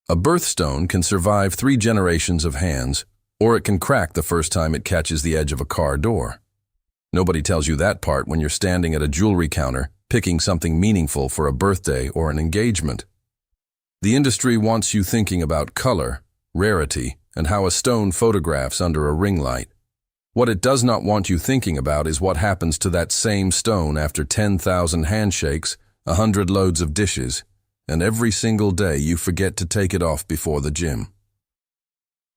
A birthstone can survive 3 generations of hands, or it can crack the first time it catches the edge of a car door. Nobody tells you that part when you're standing at a jewelry counter, picking something meaningful for a birthday or an engagement. The industry wants you thinking about color, rarity, and how a stone photographs under a ring light. What it does not want you thinking about is what happens to that same stone after 10,000 handshakes, 100 loads of dishes, and every single day you forget to take it off before the gym.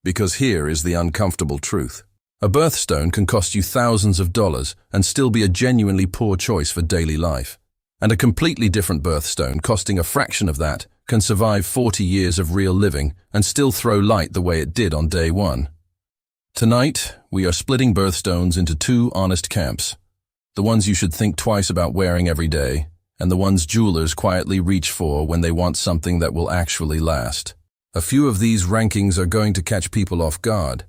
Because here is the uncomfortable truth. A birthstone can cost you thousands of dollars and still be a genuinely poor choice for daily life. And a completely different birthstone costing a fraction of that can survive 40 years of real living and still throw light the way it did on day one. Tonight, we are splitting birthstones into 2 honest camps. The ones you should think twice about wearing every day, and the ones jewelers quietly reach for when they want something that will actually last. A few of these rankings are going to catch people off guard.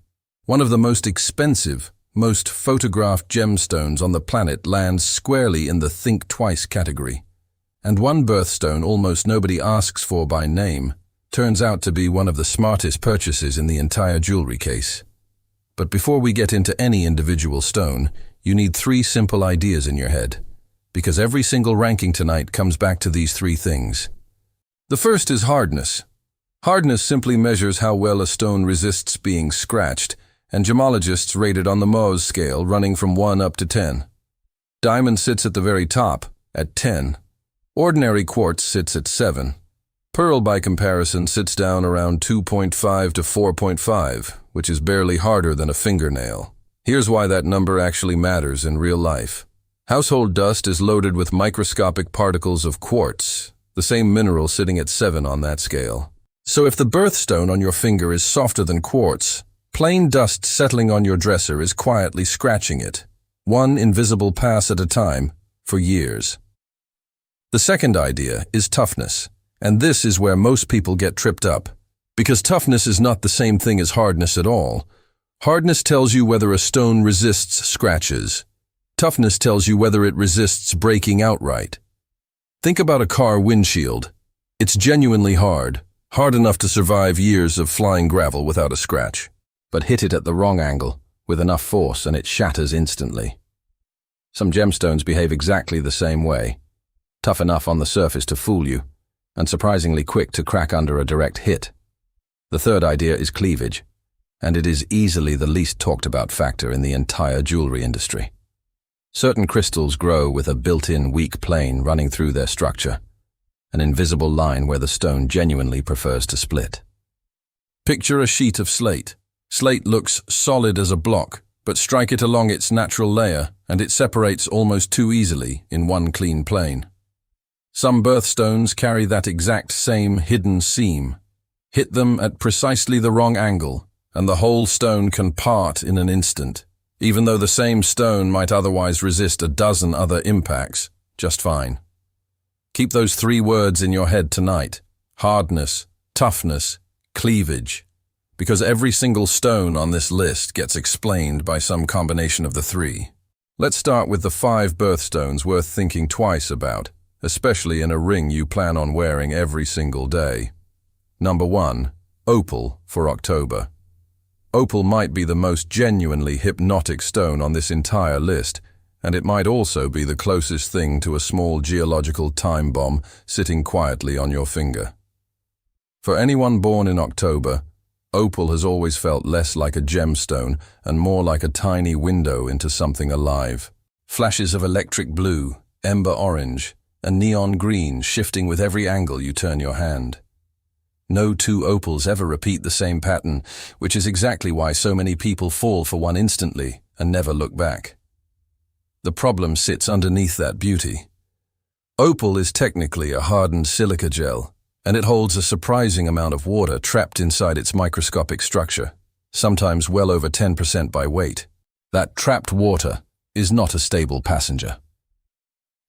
One of the most expensive, most photographed gemstones on the planet lands squarely in the think twice category. And one birthstone almost nobody asks for by name turns out to be one of the smartest purchases in the entire jewelry case. But before we get into any individual stone, you need 3 simple ideas in your head, because every single ranking tonight comes back to these 3 things. The first is hardness. Hardness simply measures how well a stone resists being scratched, and gemologists rate it on the Mohs scale, running from 1 up to 10. Diamond sits at the very top, at 10. Ordinary quartz sits at 7. Pearl, by comparison, sits down around 2.5 to 4.5, which is barely harder than a fingernail. Here's why that number actually matters in real life. Household dust is loaded with microscopic particles of quartz, the same mineral sitting at 7 on that scale. So if the birthstone on your finger is softer than quartz, plain dust settling on your dresser is quietly scratching it, 1 invisible pass at a time, for years. The second idea is toughness, and this is where most people get tripped up, because toughness is not the same thing as hardness at all. Hardness tells you whether a stone resists scratches. Toughness tells you whether it resists breaking outright. Think about a car windshield. It's genuinely hard enough to survive years of flying gravel without a scratch. But hit it at the wrong angle, with enough force, and it shatters instantly. Some gemstones behave exactly the same way. Tough enough on the surface to fool you, and surprisingly quick to crack under a direct hit. The third idea is cleavage, and it is easily the least talked about factor in the entire jewelry industry. Certain crystals grow with a built-in weak plane running through their structure, an invisible line where the stone genuinely prefers to split. Picture a sheet of slate. Slate looks solid as a block, but strike it along its natural layer, and it separates almost too easily in one clean plane. Some birthstones carry that exact same hidden seam. Hit them at precisely the wrong angle, and the whole stone can part in an instant, even though the same stone might otherwise resist a dozen other impacts just fine. Keep those 3 words in your head tonight: hardness, toughness, cleavage, because every single stone on this list gets explained by some combination of the 3. Let's start with the 5 birthstones worth thinking twice about, especially in a ring you plan on wearing every single day. Number 1, opal for October. Opal might be the most genuinely hypnotic stone on this entire list, and it might also be the closest thing to a small geological time bomb sitting quietly on your finger. For anyone born in October, opal has always felt less like a gemstone and more like a tiny window into something alive. Flashes of electric blue, ember orange, and neon green shifting with every angle you turn your hand. No 2 opals ever repeat the same pattern, which is exactly why so many people fall for one instantly and never look back. The problem sits underneath that beauty. Opal is technically a hardened silica gel, and it holds a surprising amount of water trapped inside its microscopic structure, sometimes well over 10% by weight. That trapped water is not a stable passenger.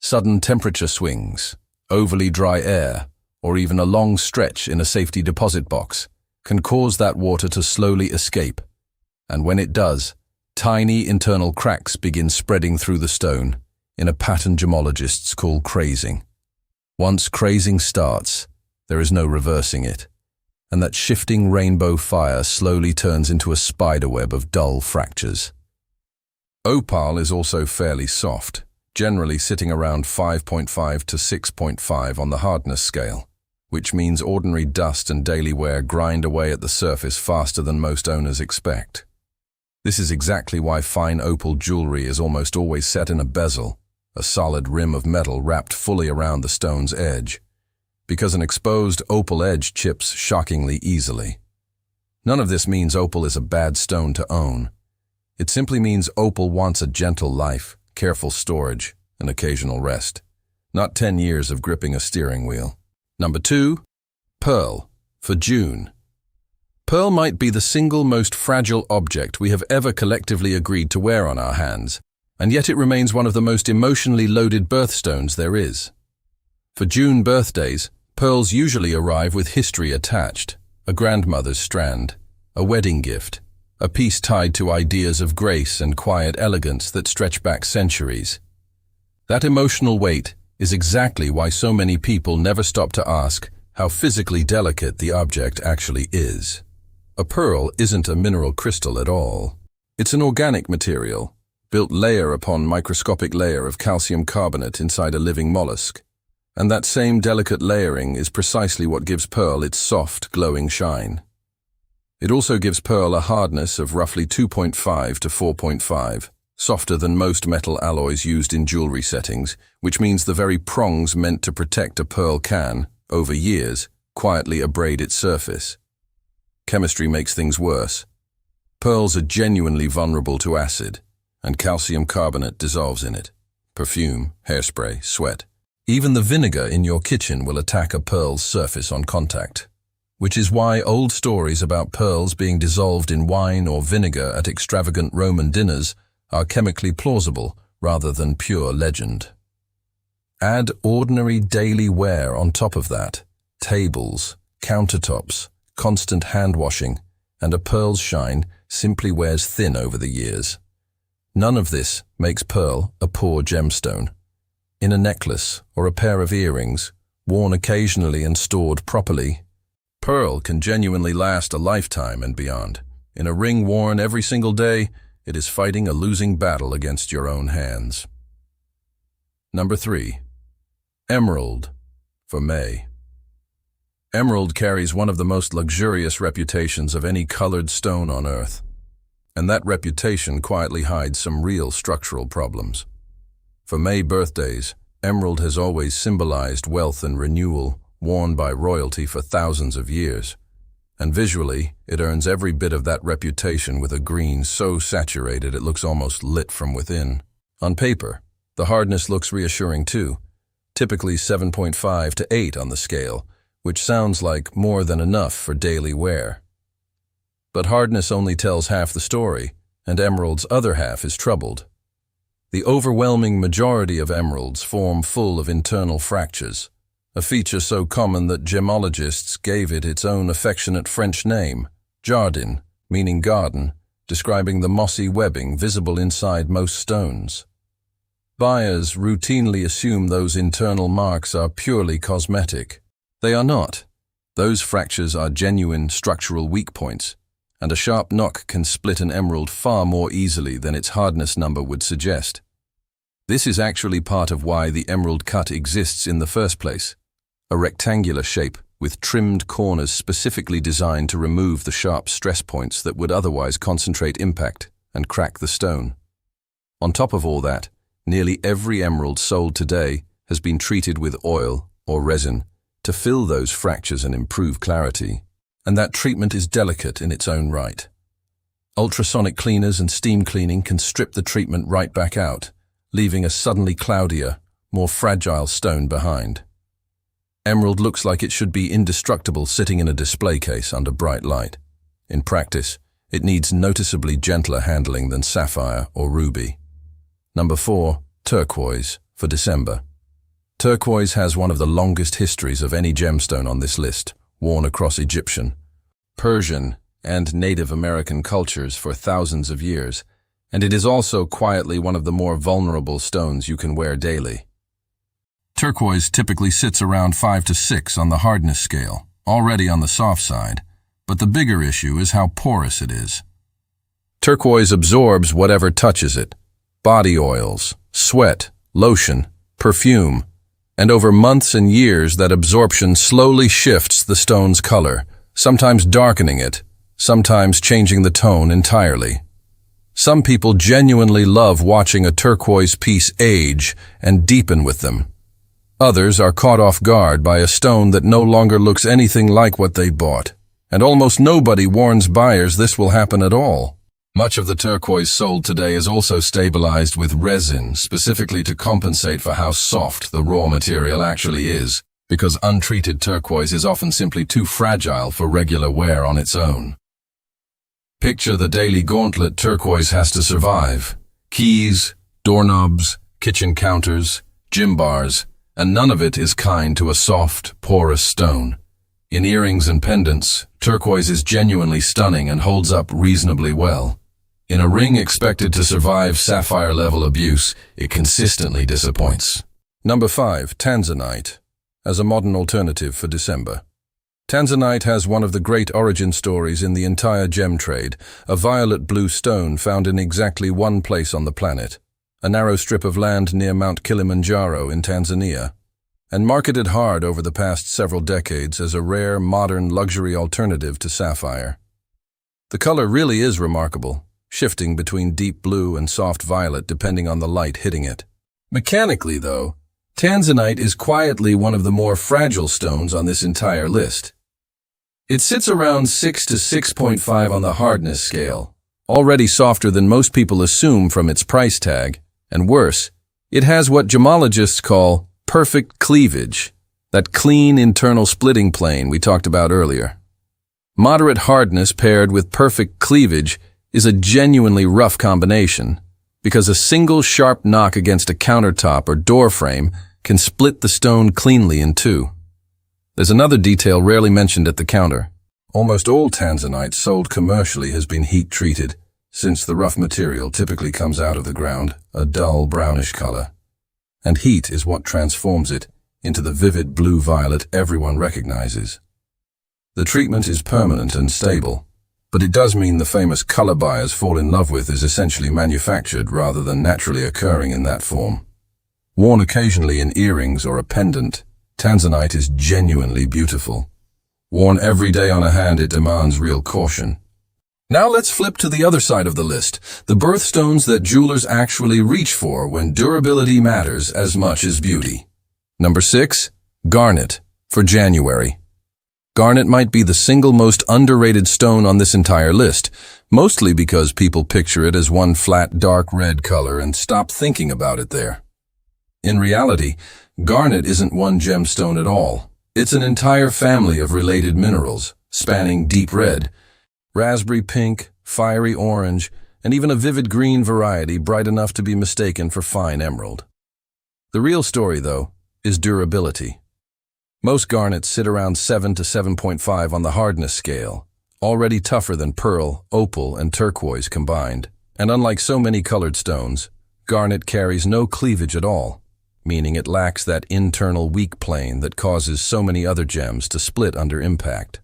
Sudden temperature swings, overly dry air, or even a long stretch in a safety deposit box can cause that water to slowly escape, and when it does, tiny internal cracks begin spreading through the stone in a pattern gemologists call crazing. Once crazing starts, there is no reversing it, and that shifting rainbow fire slowly turns into a spiderweb of dull fractures. Opal is also fairly soft, generally sitting around 5.5 to 6.5 on the hardness scale, which means ordinary dust and daily wear grind away at the surface faster than most owners expect. This is exactly why fine opal jewelry is almost always set in a bezel, a solid rim of metal wrapped fully around the stone's edge, because an exposed opal edge chips shockingly easily. None of this means opal is a bad stone to own. It simply means opal wants a gentle life, careful storage, and occasional rest, not 10 years of gripping a steering wheel. Number 2, pearl, for June. Pearl might be the single most fragile object we have ever collectively agreed to wear on our hands, and yet it remains one of the most emotionally loaded birthstones there is. For June birthdays, pearls usually arrive with history attached, a grandmother's strand, a wedding gift, a piece tied to ideas of grace and quiet elegance that stretch back centuries. That emotional weight is exactly why so many people never stop to ask how physically delicate the object actually is. A pearl isn't a mineral crystal at all. It's an organic material, built layer upon microscopic layer of calcium carbonate inside a living mollusk. And that same delicate layering is precisely what gives pearl its soft, glowing shine. It also gives pearl a hardness of roughly 2.5 to 4.5, softer than most metal alloys used in jewelry settings, which means the very prongs meant to protect a pearl can, over years, quietly abrade its surface. Chemistry makes things worse. Pearls are genuinely vulnerable to acid, and calcium carbonate dissolves in it. Perfume, hairspray, sweat. Even the vinegar in your kitchen will attack a pearl's surface on contact, which is why old stories about pearls being dissolved in wine or vinegar at extravagant Roman dinners are chemically plausible rather than pure legend. Add ordinary daily wear on top of that, tables, countertops, constant hand-washing, and a pearl's shine simply wears thin over the years. None of this makes pearl a poor gemstone. In a necklace or a pair of earrings, worn occasionally and stored properly, pearl can genuinely last a lifetime and beyond. In a ring worn every single day, it is fighting a losing battle against your own hands. Number 3, emerald, for May. Emerald carries one of the most luxurious reputations of any colored stone on Earth, and that reputation quietly hides some real structural problems. For May birthdays, emerald has always symbolized wealth and renewal, worn by royalty for thousands of years. And visually, it earns every bit of that reputation with a green so saturated it looks almost lit from within. On paper, the hardness looks reassuring too, typically 7.5 to 8 on the scale, which sounds like more than enough for daily wear. But hardness only tells half the story, and emerald's other half is troubled. The overwhelming majority of emeralds form full of internal fractures, a feature so common that gemologists gave it its own affectionate French name, jardin, meaning garden, describing the mossy webbing visible inside most stones. Buyers routinely assume those internal marks are purely cosmetic. They are not. Those fractures are genuine structural weak points, and a sharp knock can split an emerald far more easily than its hardness number would suggest. This is actually part of why the emerald cut exists in the first place, a rectangular shape with trimmed corners specifically designed to remove the sharp stress points that would otherwise concentrate impact and crack the stone. On top of all that, nearly every emerald sold today has been treated with oil or resin to fill those fractures and improve clarity, and that treatment is delicate in its own right. Ultrasonic cleaners and steam cleaning can strip the treatment right back out, leaving a suddenly cloudier, more fragile stone behind. Emerald looks like it should be indestructible sitting in a display case under bright light. In practice, it needs noticeably gentler handling than sapphire or ruby. Number 4, turquoise, for December. Turquoise has one of the longest histories of any gemstone on this list, worn across Egyptian, Persian, and Native American cultures for thousands of years, and it is also quietly one of the more vulnerable stones you can wear daily. Turquoise typically sits around 5 to 6 on the hardness scale, already on the soft side, but the bigger issue is how porous it is. Turquoise absorbs whatever touches it: body oils, sweat, lotion, perfume, and over months and years that absorption slowly shifts the stone's color, sometimes darkening it, sometimes changing the tone entirely. Some people genuinely love watching a turquoise piece age and deepen with them. Others are caught off guard by a stone that no longer looks anything like what they bought, and almost nobody warns buyers this will happen at all. Much of the turquoise sold today is also stabilized with resin, specifically to compensate for how soft the raw material actually is, because untreated turquoise is often simply too fragile for regular wear on its own. Picture the daily gauntlet turquoise has to survive: keys, doorknobs, kitchen counters, gym bars, and none of it is kind to a soft, porous stone. In earrings and pendants, turquoise is genuinely stunning and holds up reasonably well. In a ring expected to survive sapphire-level abuse, it consistently disappoints. Number 5. Tanzanite, as a modern alternative for December. Tanzanite has one of the great origin stories in the entire gem trade, a violet blue stone found in exactly one place on the planet, a narrow strip of land near Mount Kilimanjaro in Tanzania, and marketed hard over the past several decades as a rare, modern luxury alternative to sapphire. The color really is remarkable, shifting between deep blue and soft violet depending on the light hitting it. Mechanically, though, Tanzanite is quietly one of the more fragile stones on this entire list. It sits around 6 to 6.5 on the hardness scale, already softer than most people assume from its price tag, and worse, it has what gemologists call perfect cleavage, that clean internal splitting plane we talked about earlier. Moderate hardness paired with perfect cleavage is a genuinely rough combination, because a single sharp knock against a countertop or door frame can split the stone cleanly in two. There's another detail rarely mentioned at the counter. Almost all tanzanite sold commercially has been heat-treated, since the rough material typically comes out of the ground, a dull brownish color. And heat is what transforms it into the vivid blue-violet everyone recognizes. The treatment is permanent and stable, but it does mean the famous color buyers fall in love with is essentially manufactured rather than naturally occurring in that form. Worn occasionally in earrings or a pendant, tanzanite is genuinely beautiful. Worn every day on a hand, it demands real caution. Now let's flip to the other side of the list, the birthstones that jewelers actually reach for when durability matters as much as beauty. Number 6. Garnet, for January. Garnet might be the single most underrated stone on this entire list, mostly because people picture it as one flat dark red color and stop thinking about it there. In reality, garnet isn't one gemstone at all. It's an entire family of related minerals, spanning deep red, raspberry pink, fiery orange, and even a vivid green variety bright enough to be mistaken for fine emerald. The real story, though, is durability. Most garnets sit around 7 to 7.5 on the hardness scale, already tougher than pearl, opal, and turquoise combined. And unlike so many colored stones, garnet carries no cleavage at all, meaning it lacks that internal weak plane that causes so many other gems to split under impact.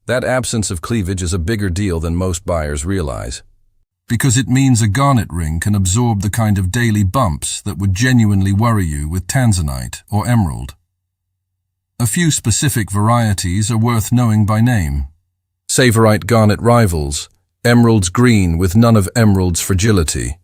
That absence of cleavage is a bigger deal than most buyers realize, because it means a garnet ring can absorb the kind of daily bumps that would genuinely worry you with tanzanite or emerald. A few specific varieties are worth knowing by name. Savorite garnet rivals, emerald's green with none of emerald's fragility.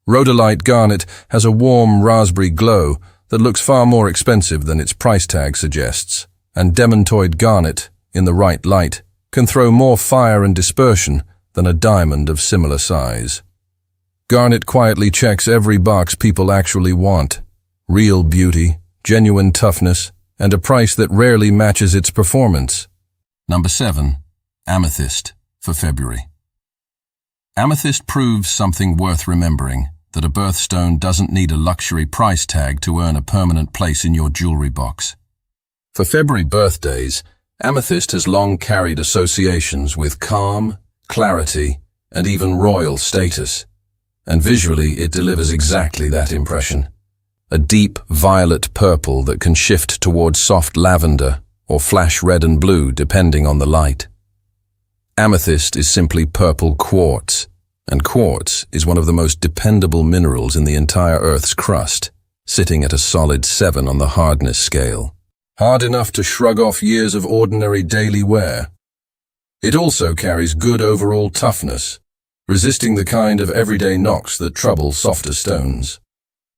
Rhodolite garnet has a warm raspberry glow that looks far more expensive than its price tag suggests, and demantoid garnet, in the right light, can throw more fire and dispersion than a diamond of similar size. Garnet quietly checks every box people actually want: real beauty, genuine toughness, and a price that rarely matches its performance. Number 7. Amethyst, for February. Amethyst proves something worth remembering, that a birthstone doesn't need a luxury price tag to earn a permanent place in your jewelry box. For February birthdays, amethyst has long carried associations with calm, clarity, and even royal status, and visually it delivers exactly that impression. A deep violet purple that can shift towards soft lavender or flash red and blue depending on the light. Amethyst is simply purple quartz, and quartz is one of the most dependable minerals in the entire Earth's crust, sitting at a solid 7 on the hardness scale. Hard enough to shrug off years of ordinary daily wear. It also carries good overall toughness, resisting the kind of everyday knocks that trouble softer stones.